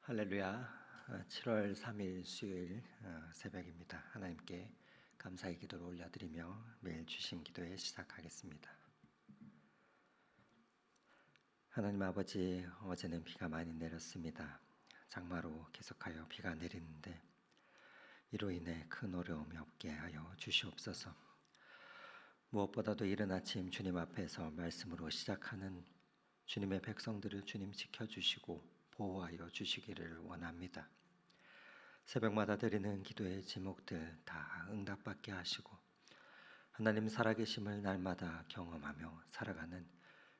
할렐루야. 7월 3일 수요일 새벽입니다. 하나님께 감사의 기도를 올려드리며 매일 주신 기도에 시작하겠습니다. 하나님 아버지, 어제는 비가 많이 내렸습니다. 장마로 계속하여 비가 내리는데 이로 인해 큰 어려움이 없게 하여 주시옵소서. 무엇보다도 이른 아침 주님 앞에서 말씀으로 시작하는 주님의 백성들을 주님 지켜주시고 보호하여 주시기를 원합니다. 새벽마다 드리는 기도의 제목들 다 응답받게 하시고 하나님 살아계심을 날마다 경험하며 살아가는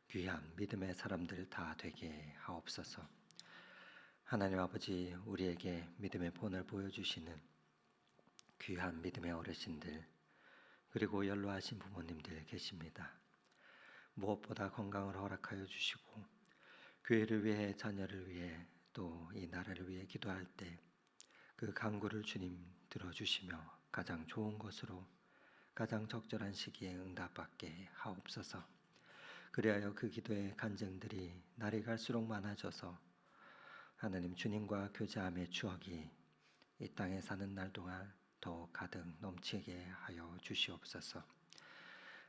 귀한 믿음의 사람들 다 되게 하옵소서. 하나님 아버지, 우리에게 믿음의 본을 보여주시는 귀한 믿음의 어르신들 그리고 연로하신 부모님들 계십니다. 무엇보다 건강을 허락하여 주시고 교회를 위해, 자녀를 위해, 또 이 나라를 위해 기도할 때 그 간구를 주님 들어주시며 가장 좋은 것으로 가장 적절한 시기에 응답받게 하옵소서. 그리하여 그 기도의 간증들이 날이 갈수록 많아져서 하나님 주님과 교제함의 추억이 이 땅에 사는 날 동안 더 가득 넘치게 하여 주시옵소서.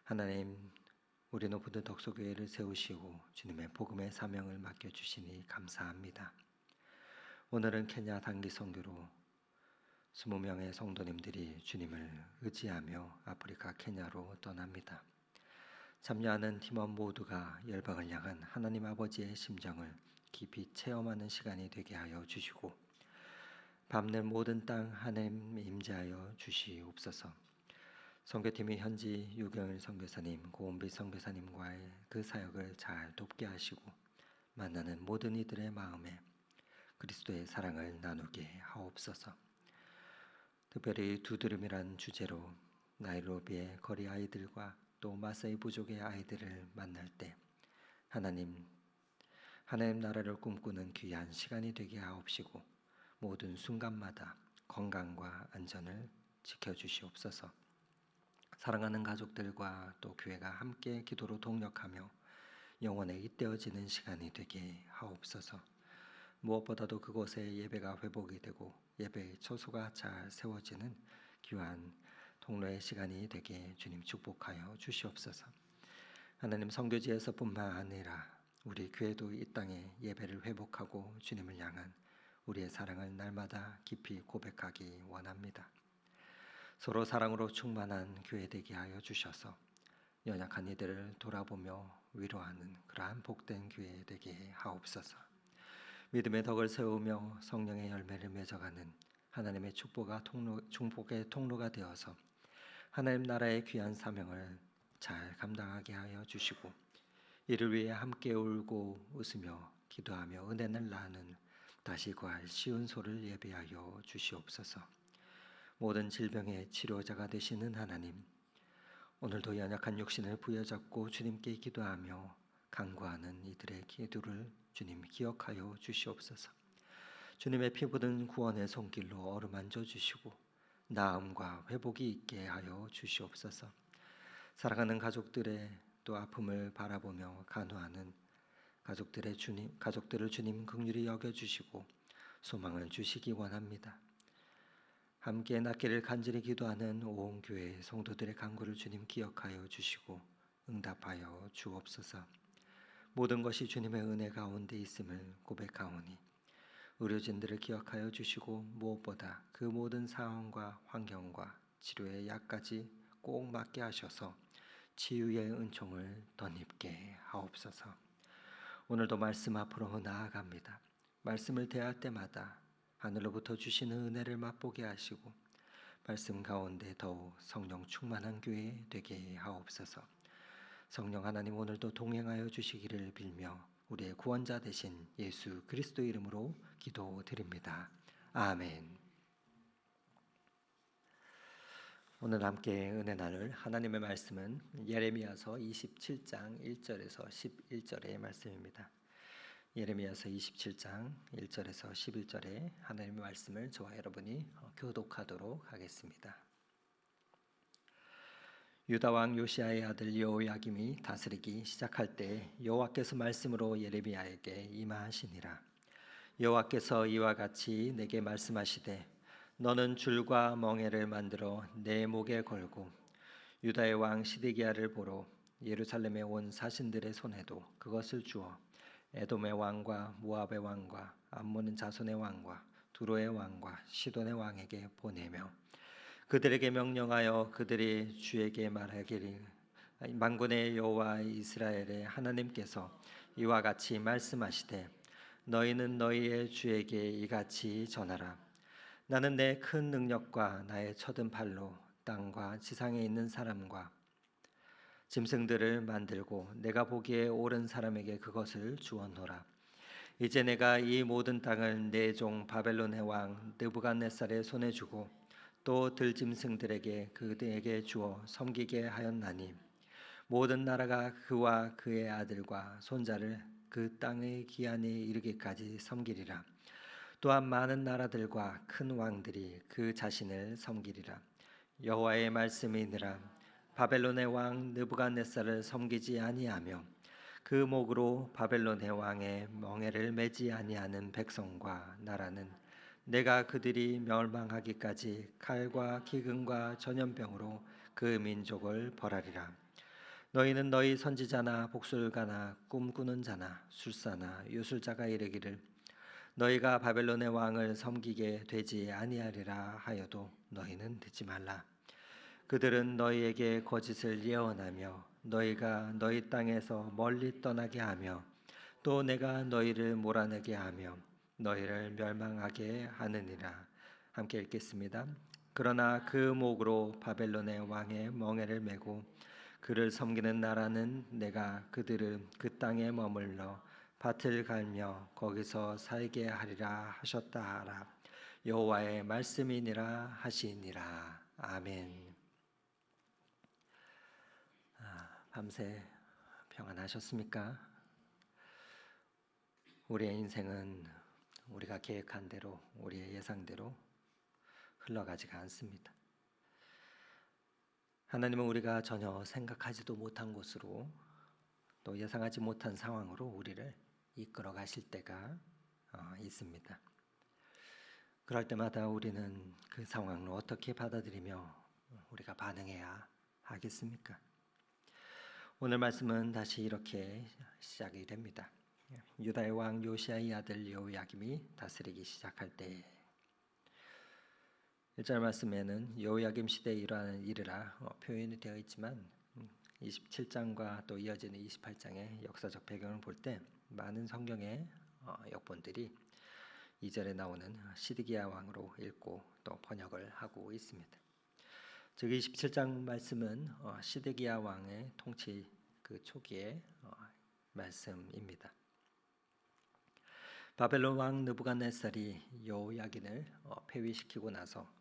하나님, 우리 노부드 덕소교회를 세우시고 주님의 복음의 사명을 맡겨주시니 감사합니다. 오늘은 케냐 단기 선교로 20명의 성도님들이 주님을 의지하며 아프리카 케냐로 떠납니다. 참여하는 팀원 모두가 열방을 향한 하나님 아버지의 심정을 깊이 체험하는 시간이 되게 하여 주시고 밤낮 모든 땅 하나님 임재하여 주시옵소서. 선교팀이 현지 유경일 선교사님, 고은비 선교사님과의 그 사역을 잘 돕게 하시고 만나는 모든 이들의 마음에 그리스도의 사랑을 나누게 하옵소서. 특별히 두드림이란 주제로 나이로비의 거리 아이들과 또 마사이 부족의 아이들을 만날 때 하나님 나라를 꿈꾸는 귀한 시간이 되게 하옵시고 모든 순간마다 건강과 안전을 지켜주시옵소서. 사랑하는 가족들과 또 교회가 함께 기도로 동력하며 영원에 잇대어지는 시간이 되게 하옵소서. 무엇보다도 그곳에 예배가 회복이 되고 예배의 처소가 잘 세워지는 귀한 통로의 시간이 되게 주님 축복하여 주시옵소서. 하나님, 선교지에서뿐만 아니라 우리 교회도 이 땅에 예배를 회복하고 주님을 향한 우리의 사랑을 날마다 깊이 고백하기 원합니다. 서로 사랑으로 충만한 교회 되게 하여 주셔서 연약한 이들을 돌아보며 위로하는 그러한 복된 교회 되게 하옵소서. 믿음의 덕을 세우며 성령의 열매를 맺어가는 하나님의 축복의 통로가 되어서 하나님 나라의 귀한 사명을 잘 감당하게 하여 주시고 이를 위해 함께 울고 웃으며 기도하며 은혜를 나누는 다시 구할 쉬운 소를 예비하여 주시옵소서. 모든 질병의 치료자가 되시는 하나님, 오늘도 연약한 육신을 부여잡고 주님께 기도하며 간구하는 이들의 기도를 주님 기억하여 주시옵소서. 주님의 피 묻은 구원의 손길로 어루만져 주시고 나음과 회복이 있게 하여 주시옵소서. 사랑하는 가족들의 또 아픔을 바라보며 간호하는 가족들을 주님 긍휼히 여겨 주시고 소망을 주시기 원합니다. 함께 낫기를 간절히 기도하는 온 교회 성도들의 간구를 주님 기억하여 주시고 응답하여 주옵소서. 모든 것이 주님의 은혜 가운데 있음을 고백하오니 의료진들을 기억하여 주시고 무엇보다 그 모든 상황과 환경과 치료의 약까지 꼭 맞게 하셔서 치유의 은총을 덧입게 하옵소서. 오늘도 말씀 앞으로 나아갑니다. 말씀을 대할 때마다 하늘로부터 주시는 은혜를 맛보게 하시고 말씀 가운데 더욱 성령 충만한 교회 되게 하옵소서. 성령 하나님, 오늘도 동행하여 주시기를 빌며 우리의 구원자 되신 예수 그리스도 이름으로 기도드립니다. 아멘. 오늘 함께 은혜 나눌 하나님의 말씀은 예레미야서 27장 1절에서 11절의 말씀입니다. 예레미야서 27장 1절에서 11절의 하나님의 말씀을 저와 여러분이 교독하도록 하겠습니다. 유다 왕 요시야의 아들 여호야김이 다스리기 시작할 때 여호와께서 말씀으로 예레미야에게 임하시니라. 여호와께서 이와 같이 내게 말씀하시되 너는 줄과 멍에를 만들어 내 목에 걸고 유다의 왕 시드기야를 보러 예루살렘에 온 사신들의 손에도 그것을 주어 에돔의 왕과 모압의 왕과 암몬 자손의 왕과 두로의 왕과 시돈의 왕에게 보내며 그들에게 명령하여 그들이 주에게 말하기를 만군의 여호와 이스라엘의 하나님께서 이와 같이 말씀하시되 너희는 너희의 주에게 이같이 전하라. 나는 내 큰 능력과 나의 쳐든 팔로 땅과 지상에 있는 사람과 짐승들을 만들고 내가 보기에 옳은 사람에게 그것을 주었노라. 이제 내가 이 모든 땅을 내 종 바벨론의 왕 느부갓네살의 손에 주고 또 들짐승들에게 그에게 주어 섬기게 하였나니 모든 나라가 그와 그의 아들과 손자를 그 땅의 기한에 이르기까지 섬기리라. 또한 많은 나라들과 큰 왕들이 그 자신을 섬기리라. 여호와의 말씀이니라. 바벨론의 왕 느부갓네살을 섬기지 아니하며 그 목으로 바벨론의 왕의 멍에를 매지 아니하는 백성과 나라는 내가 그들이 멸망하기까지 칼과 기근과 전염병으로 그 민족을 벌하리라. 너희는 너희 선지자나 복술가나 꿈꾸는 자나 술사나 유술자가 이르기를 너희가 바벨론의 왕을 섬기게 되지 아니하리라 하여도 너희는 듣지 말라. 그들은 너희에게 거짓을 예언하며 너희가 너희 땅에서 멀리 떠나게 하며 또 내가 너희를 몰아내게 하며 너희를 멸망하게 하느니라. 함께 읽겠습니다. 그러나 그 목으로 바벨론의 왕의 멍에를 메고 그를 섬기는 나라는 내가 그들을 그 땅에 머물러 밭을 갈며 거기서 살게 하리라 하셨다 하라. 여호와의 말씀이니라 하시니라. 아멘. 밤새 평안하셨습니까? 우리의 인생은 우리가 계획한 대로 우리의 예상대로 흘러가지가 않습니다. 하나님은 우리가 전혀 생각하지도 못한 곳으로 또 예상하지 못한 상황으로 우리를 이끌어 가실 때가 있습니다. 그럴 때마다 우리는 그 상황을 어떻게 받아들이며 우리가 반응해야 하겠습니까? 오늘 말씀은 다시 이렇게 시작이 됩니다. 유다의 왕 요시야의 아들 여호야김이 다스리기 시작할 때 1절 말씀에는 여호야김 시대에 이르라 표현이 되어 있지만 27장과 또 이어지는 28장의 역사적 배경을 볼 때 많은 성경의 역본들이 2절에 나오는 시드기야 왕으로 읽고 또 번역을 하고 있습니다. 즉 27장 말씀은 시드기야 왕의 통치 그 초기의 말씀입니다. 바벨론 왕 느부갓네살이 여호야긴을 폐위시키고 나서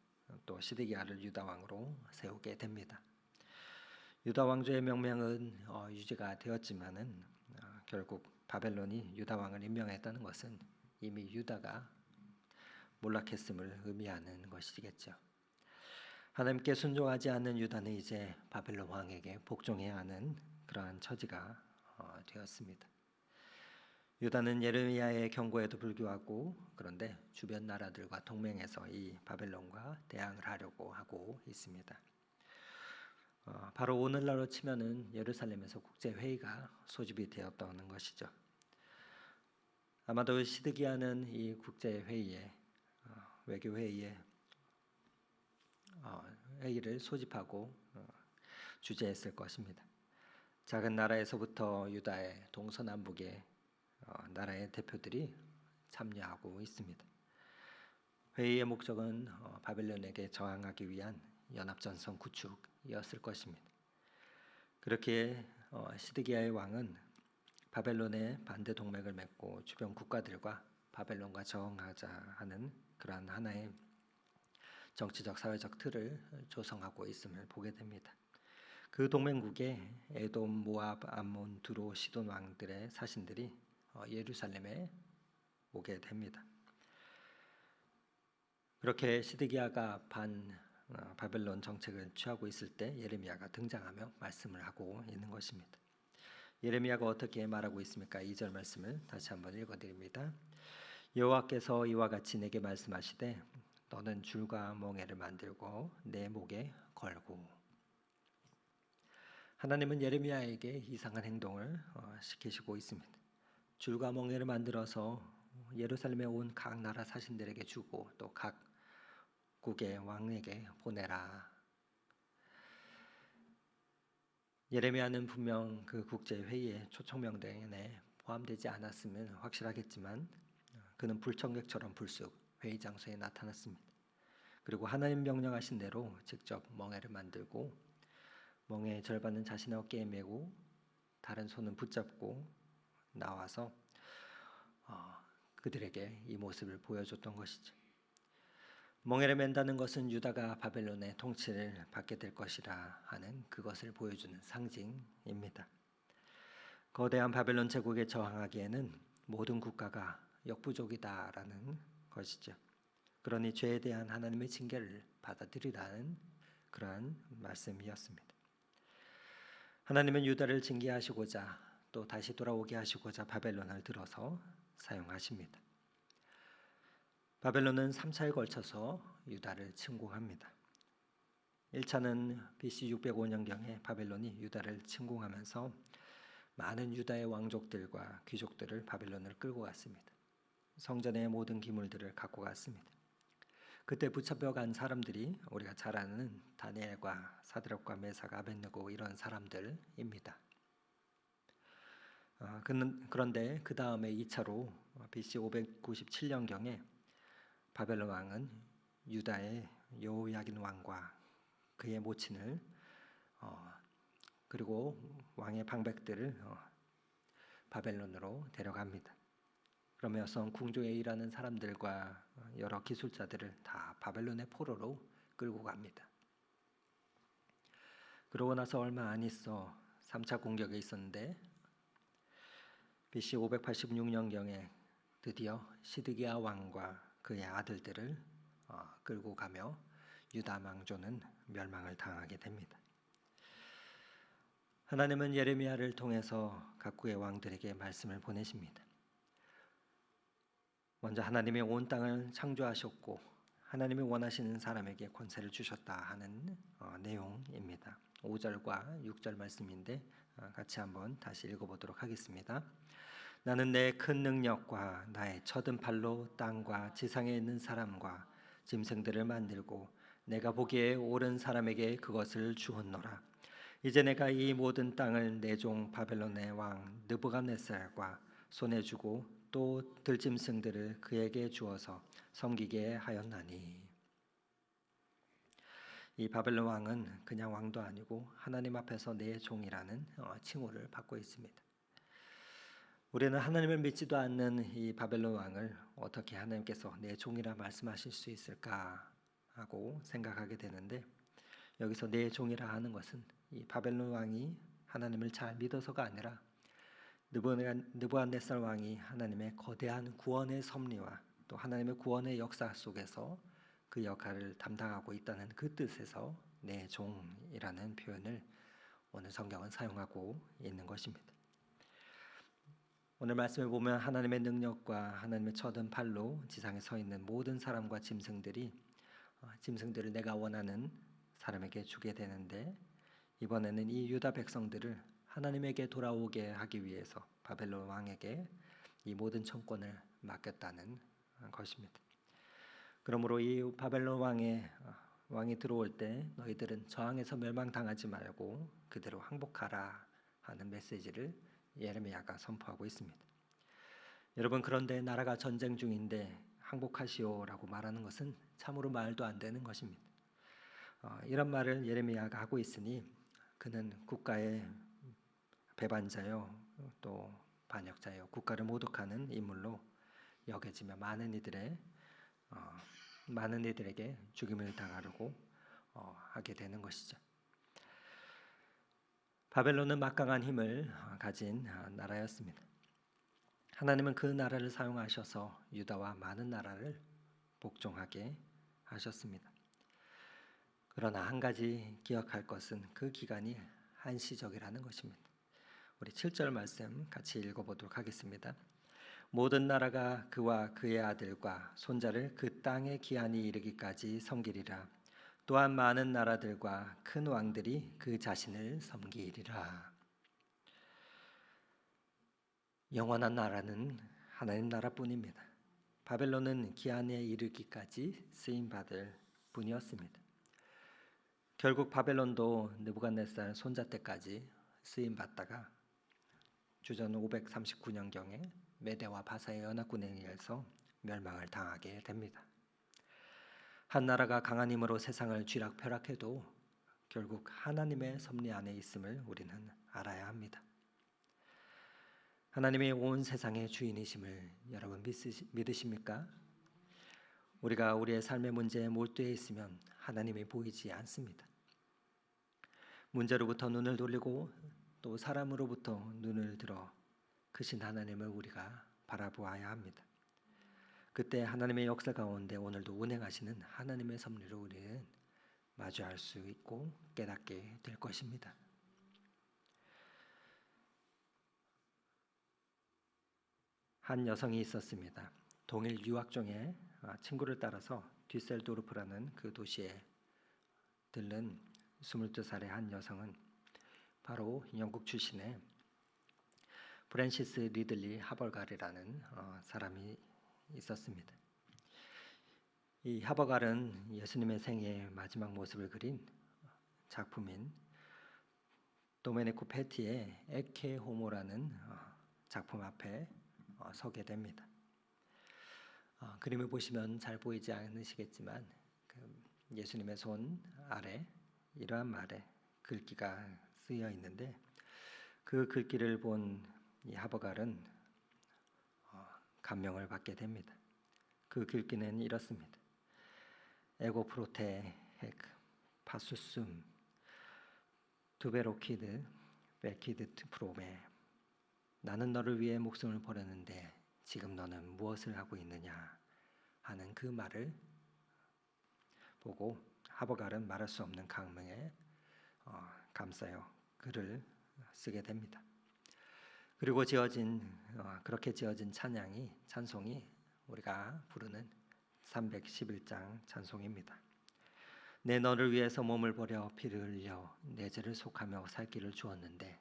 또 시드기야를 유다 왕으로 세우게 됩니다. 유다 왕조의 명명은 유지가 되었지만은 결국 바벨론이 유다 왕을 임명했다는 것은 이미 유다가 몰락했음을 의미하는 것이겠죠. 하나님께 순종하지 않는 유다는 이제 바벨론 왕에게 복종해야 하는 그러한 처지가 되었습니다. 유다는 예레미야의 경고에도 불구하고 그런데 주변 나라들과 동맹해서 이 바벨론과 대항을 하려고 하고 있습니다. 바로 오늘날로 치면은 예루살렘에서 국제 회의가 소집이 되었다는 것이죠. 아마도 시드기야는 이 국제 회의에 외교 회의에 회의를 소집하고 주재했을 것입니다. 작은 나라에서부터 유다의 동서남북의 나라의 대표들이 참여하고 있습니다. 회의의 목적은 바벨론에게 저항하기 위한 연합전선 구축이었을 것입니다. 그렇게 시드기야의 왕은 바벨론의 반대 동맹을 맺고 주변 국가들과 바벨론과 저항하자 하는 그러한 하나의 정치적 사회적 틀을 조성하고 있음을 보게 됩니다. 그 동맹국에 에돔, 모압, 암몬, 두로, 시돈 왕들의 사신들이 예루살렘에 오게 됩니다. 그렇게 시드기야가 바벨론 정책을 취하고 있을 때 예레미야가 등장하며 말씀을 하고 있는 것입니다. 예레미야가 어떻게 말하고 있습니까? 2절 말씀을 다시 한번 읽어드립니다. 여호와께서 이와 같이 내게 말씀하시되 너는 줄과 멍에를 만들고 내 목에 걸고. 하나님은 예레미야에게 이상한 행동을 시키시고 있습니다. 줄과 멍에를 만들어서 예루살렘에 온 각 나라 사신들에게 주고 또 각 국의 왕에게 보내라. 예레미야는 분명 그 국제 회의의 초청 명단에 포함되지 않았으면 확실하겠지만 그는 불청객처럼 불쑥 회의 장소에 나타났습니다. 그리고 하나님 명령하신 대로 직접 멍에를 만들고 멍에의 절반은 자신의 어깨에 메고 다른 손은 붙잡고 나와서 그들에게 이 모습을 보여줬던 것이죠. 멍에를 맨다는 것은 유다가 바벨론의 통치를 받게 될 것이라 하는 그것을 보여주는 상징입니다. 거대한 바벨론 제국에 저항하기에는 모든 국가가 역부족이다라는 것이죠. 그러니 죄에 대한 하나님의 징계를 받아들이라는 그러한 말씀이었습니다. 하나님은 유다를 징계하시고자 또 다시 돌아오게 하시고자 바벨론을 들어서 사용하십니다. 바벨론은 3차에 걸쳐서 유다를 침공합니다. 1차는 BC 605년경에 바벨론이 유다를 침공하면서 많은 유다의 왕족들과 귀족들을 바벨론을 끌고 갔습니다. 성전의 모든 기물들을 갖고 갔습니다. 그때 붙잡혀간 사람들이 우리가 잘 아는 다니엘과 사드락과 메삭, 아벳느고 이런 사람들입니다. 그런데 그 다음에 2차로 BC 597년경에 바벨론 왕은 유다의 여호야긴 왕과 그의 모친을 그리고 왕의 방백들을 바벨론으로 데려갑니다. 그러면서 궁조에 일하는 사람들과 여러 기술자들을 다 바벨론의 포로로 끌고 갑니다. 그러고 나서 얼마 안 있어 3차 공격이 있었는데 BC 586년경에 드디어 시드기야 왕과 그의 아들들을 끌고 가며 유다 망조는 멸망을 당하게 됩니다. 하나님은 예레미야를 통해서 각국의 왕들에게 말씀을 보내십니다. 먼저 하나님이 온 땅을 창조하셨고 하나님이 원하시는 사람에게 권세를 주셨다 하는 내용입니다. 5절과 6절 말씀인데 같이 한번 다시 읽어보도록 하겠습니다. 나는 내 큰 능력과 나의 쳐든 팔로 땅과 지상에 있는 사람과 짐승들을 만들고 내가 보기에 옳은 사람에게 그것을 주었노라. 이제 내가 이 모든 땅을 내 종 바벨론의 왕 느부갓네살과 손에 주고 또 들짐승들을 그에게 주어서 섬기게 하였나니. 이 바벨론 왕은 그냥 왕도 아니고 하나님 앞에서 내 종이라는 칭호를 받고 있습니다. 우리는 하나님을 믿지도 않는 이 바벨론 왕을 어떻게 하나님께서 내 종이라 말씀하실 수 있을까 하고 생각하게 되는데, 여기서 내 종이라 하는 것은 이 바벨론 왕이 하나님을 잘 믿어서가 아니라 느부갓네살 왕이 하나님의 거대한 구원의 섭리와 또 하나님의 구원의 역사 속에서 그 역할을 담당하고 있다는 그 뜻에서 내 종이라는 표현을 오늘 성경은 사용하고 있는 것입니다. 오늘 말씀을 보면 하나님의 능력과 하나님의 쳐든 팔로 지상에 서 있는 모든 사람과 짐승들을 내가 원하는 사람에게 주게 되는데, 이번에는 이 유다 백성들을 하나님에게 돌아오게 하기 위해서 바벨론 왕에게 이 모든 청권을 맡겼다는 것입니다. 그러므로 이 바벨론 왕이 들어올 때 너희들은 저항해서 멸망당하지 말고 그대로 항복하라 하는 메시지를 예레미야가 선포하고 있습니다. 여러분, 그런데 나라가 전쟁 중인데 항복하시오라고 말하는 것은 참으로 말도 안 되는 것입니다. 이런 말을 예레미야가 하고 있으니 그는 국가의 배반자요 또 반역자요 국가를 모독하는 인물로 여겨지며 많은 이들에게 죽임을 당하려고 하게 되는 것이죠. 바벨론은 막강한 힘을 가진 나라였습니다. 하나님은 그 나라를 사용하셔서 유다와 많은 나라를 복종하게 하셨습니다. 그러나 한 가지 기억할 것은 그 기간이 한시적이라는 것입니다. 우리 7절 말씀 같이 읽어보도록 하겠습니다. 모든 나라가 그와 그의 아들과 손자를 그 땅의 기한이 이르기까지 섬기리라. 또한 많은 나라들과 큰 왕들이 그 자신을 섬기리라. 영원한 나라는 하나님 나라뿐입니다. 바벨론은 기한에 이르기까지 쓰임 받을 뿐이었습니다. 결국 바벨론도 느부갓네살 손자 때까지 쓰임 받다가 주전 539년경에 메대와 바사의 연합군에 의해서 멸망을 당하게 됩니다. 한 나라가 강한 힘으로 세상을 쥐락펴락해도 결국 하나님의 섭리 안에 있음을 우리는 알아야 합니다. 하나님이 온 세상의 주인이심을 여러분 믿으십니까? 우리가 우리의 삶의 문제에 몰두해 있으면 하나님이 보이지 않습니다. 문제로부터 눈을 돌리고 또 사람으로부터 눈을 들어 크신 하나님을 우리가 바라보아야 합니다. 그때 하나님의 역사 가운데 오늘도 운행하시는 하나님의 섭리를 우리는 마주할 수 있고 깨닫게 될 것입니다. 한 여성이 있었습니다. 동일 유학 중에 친구를 따라서 뒤셀도르프라는 그 도시에 들른 22살의 한 여성은 바로 영국 출신의 프랜시스 리들리 하버갈이라는 사람이 있었습니다. 이 하버갈은 예수님의 생애의 마지막 모습을 그린 작품인 도메니코 페티의 에케 호모라는 작품 앞에 서게 됩니다. 그림을 보시면 잘 보이지 않으시겠지만 예수님의 손 아래 이러한 말에 글귀가 쓰여 있는데 그 글귀를 본 이 하버갈은 감명을 받게 됩니다. 그 글귀는 이렇습니다. 에고 프로테 핵 파수숨 두베로키드 베키드 프로메 나는 너를 위해 목숨을 버렸는데 지금 너는 무엇을 하고 있느냐 하는 그 말을 보고 하버갈은 말할 수 없는 감명에 감싸여 글을 쓰게 됩니다. 그리고 그렇게 지어진 찬송이 우리가 부르는 311장 찬송입니다. 내 너를 위해서 몸을 버려 피를 흘려 내 죄를 속하며 살 길을 주었는데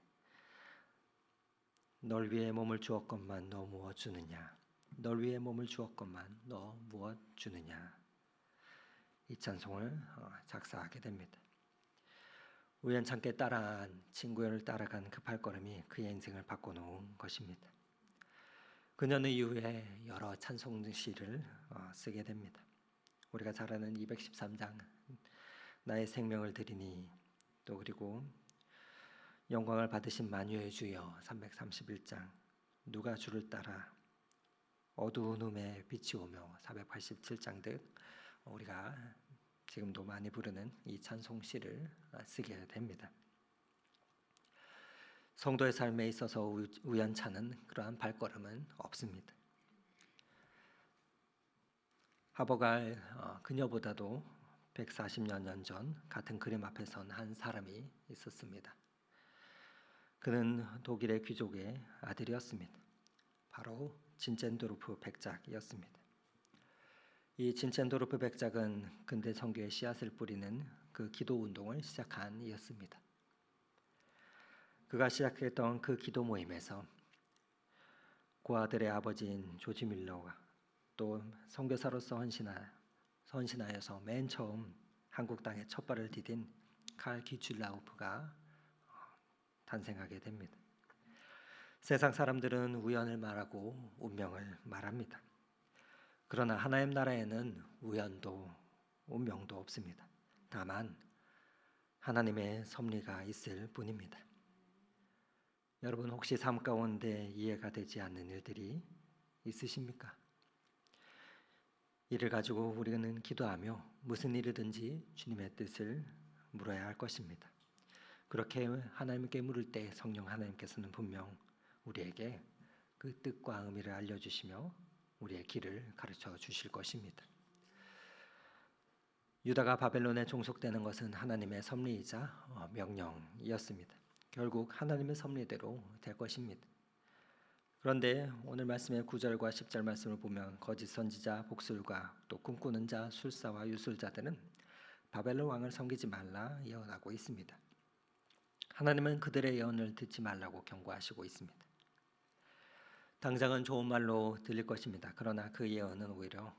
널 위해 몸을 주었건만 너 무엇 주느냐 널 위해 몸을 주었건만 너 무엇 주느냐 이 찬송을 작사하게 됩니다. 우연찮게 따라한 친구를 따라간 그 발걸음이 그의 인생을 바꿔놓은 것입니다. 그녀는 이후에 여러 찬송시를 쓰게 됩니다. 우리가 잘 아는 213장 나의 생명을 드리니 또 그리고 영광을 받으신 만유의 주여 331장 누가 주를 따라 어두운 흠에 빛이 오며 487장 등 우리가 지금도 많이 부르는 이 찬송시를 쓰게 됩니다. 성도의 삶에 있어서 우연찮은 그러한 발걸음은 없습니다. 하버갈 그녀보다도 140여 년 전 같은 그림 앞에 선 한 사람이 있었습니다. 그는 독일의 귀족의 아들이었습니다. 바로 진첸도르프 백작이었습니다. 이 진첸도르프 백작은 근대 선교의 씨앗을 뿌리는 그 기도 운동을 시작한 이였습니다. 그가 시작했던 그 기도 모임에서 그 아들의 아버지인 조지 밀러가 또 선교사로서 헌신하여서 맨 처음 한국 땅에 첫 발을 디딘 칼 기출라우프가 탄생하게 됩니다. 세상 사람들은 우연을 말하고 운명을 말합니다. 그러나 하나님 나라에는 우연도 운명도 없습니다. 다만 하나님의 섭리가 있을 뿐입니다. 여러분 혹시 삶 가운데 이해가 되지 않는 일들이 있으십니까? 이를 가지고 우리는 기도하며 무슨 일이든지 주님의 뜻을 물어야 할 것입니다. 그렇게 하나님께 물을 때 성령 하나님께서는 분명 우리에게 그 뜻과 의미를 알려주시며 우리의 길을 가르쳐 주실 것입니다. 유다가 바벨론에 종속되는 것은 하나님의 섭리이자 명령이었습니다. 결국 하나님의 섭리대로 될 것입니다. 그런데 오늘 말씀의 9절과 10절 말씀을 보면 거짓 선지자, 복술가, 또 꿈꾸는 자, 술사와 유술자들은 바벨론 왕을 섬기지 말라 예언하고 있습니다. 하나님은 그들의 예언을 듣지 말라고 경고하시고 있습니다. 당장은 좋은 말로 들릴 것입니다. 그러나 그 예언은 오히려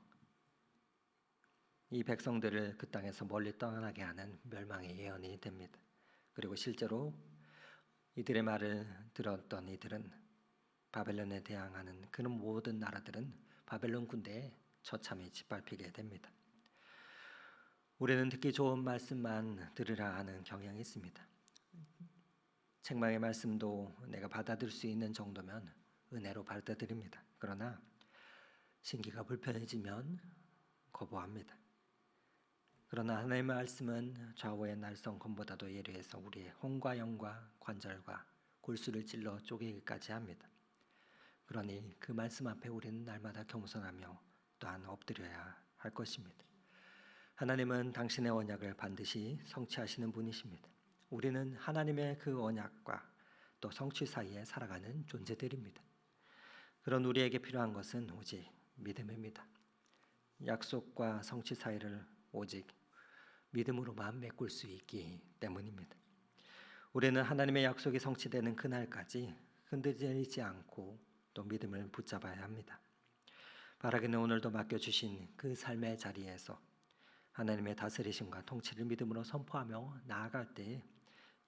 이 백성들을 그 땅에서 멀리 떠나게 하는 멸망의 예언이 됩니다. 그리고 실제로 이들의 말을 들었던 이들은 바벨론에 대항하는 그런 모든 나라들은 바벨론 군대에 처참히 짓밟히게 됩니다. 우리는 듣기 좋은 말씀만 들으라 하는 경향이 있습니다. 책망의 말씀도 내가 받아들일 수 있는 정도면 은혜로 받아들입니다. 그러나 신기가 불편해지면 거부합니다. 그러나 하나님의 말씀은 좌우의 날성 검보다도 예리해서 우리의 혼과 영과 관절과 골수를 찔러 쪼개기까지 합니다. 그러니 그 말씀 앞에 우리는 날마다 겸손하며 또한 엎드려야 할 것입니다. 하나님은 당신의 언약을 반드시 성취하시는 분이십니다. 우리는 하나님의 그 언약과 또 성취 사이에 살아가는 존재들입니다. 그런 우리에게 필요한 것은 오직 믿음입니다. 약속과 성취 사이를 오직 믿음으로만 메꿀 수 있기 때문입니다. 우리는 하나님의 약속이 성취되는 그날까지 흔들리지 않고 또 믿음을 붙잡아야 합니다. 바라기는 오늘도 맡겨주신 그 삶의 자리에서 하나님의 다스리심과 통치를 믿음으로 선포하며 나아갈 때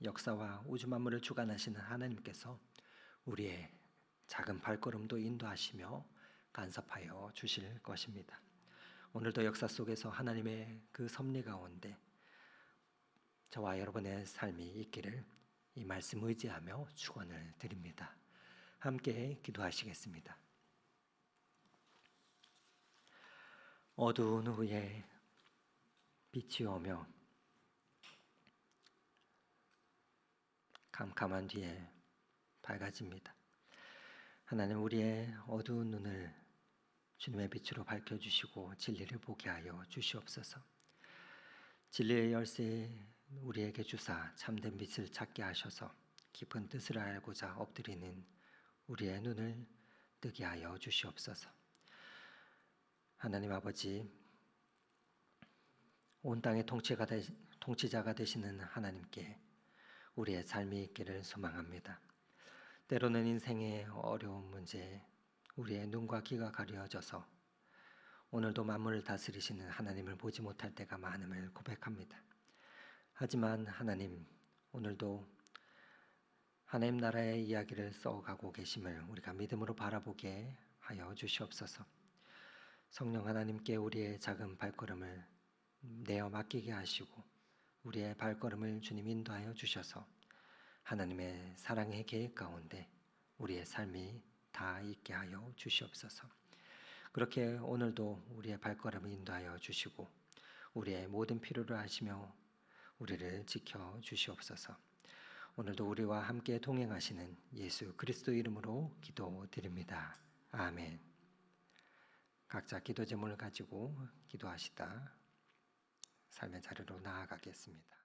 역사와 우주 만물을 주관하시는 하나님께서 우리의 작은 발걸음도 인도하시며 간섭하여 주실 것입니다. 오늘도 역사 속에서 하나님의 그 섭리 가운데 저와 여러분의 삶이 있기를 이 말씀 의지하며 축원을 드립니다. 함께 기도하시겠습니다. 어두운 후에 빛이 오며 캄캄한 뒤에 밝아집니다. 하나님, 우리의 어두운 눈을 주님의 빛으로 밝혀주시고 진리를 보게 하여 주시옵소서. 진리의 열쇠 우리에게 주사 참된 빛을 찾게 하셔서 깊은 뜻을 알고자 엎드리는 우리의 눈을 뜨게 하여 주시옵소서. 하나님 아버지, 온 땅의 통치자가 되시는 하나님께 우리의 삶이 있기를 소망합니다. 때로는 인생의 어려운 문제에 우리의 눈과 귀가 가려져서 오늘도 만물을 다스리시는 하나님을 보지 못할 때가 많음을 고백합니다. 하지만 하나님, 오늘도 하나님 나라의 이야기를 써가고 계심을 우리가 믿음으로 바라보게 하여 주시옵소서. 성령 하나님께 우리의 작은 발걸음을 내어 맡기게 하시고 우리의 발걸음을 주님 인도하여 주셔서 하나님의 사랑의 계획 가운데 우리의 삶이 다 있게 하여 주시옵소서. 그렇게 오늘도 우리의 발걸음을 인도하여 주시고 우리의 모든 필요를 아시며 우리를 지켜 주시옵소서. 오늘도 우리와 함께 동행하시는 예수 그리스도 이름으로 기도드립니다. 아멘. 각자 기도 제목을 가지고 기도하시다 삶의 자리로 나아가겠습니다.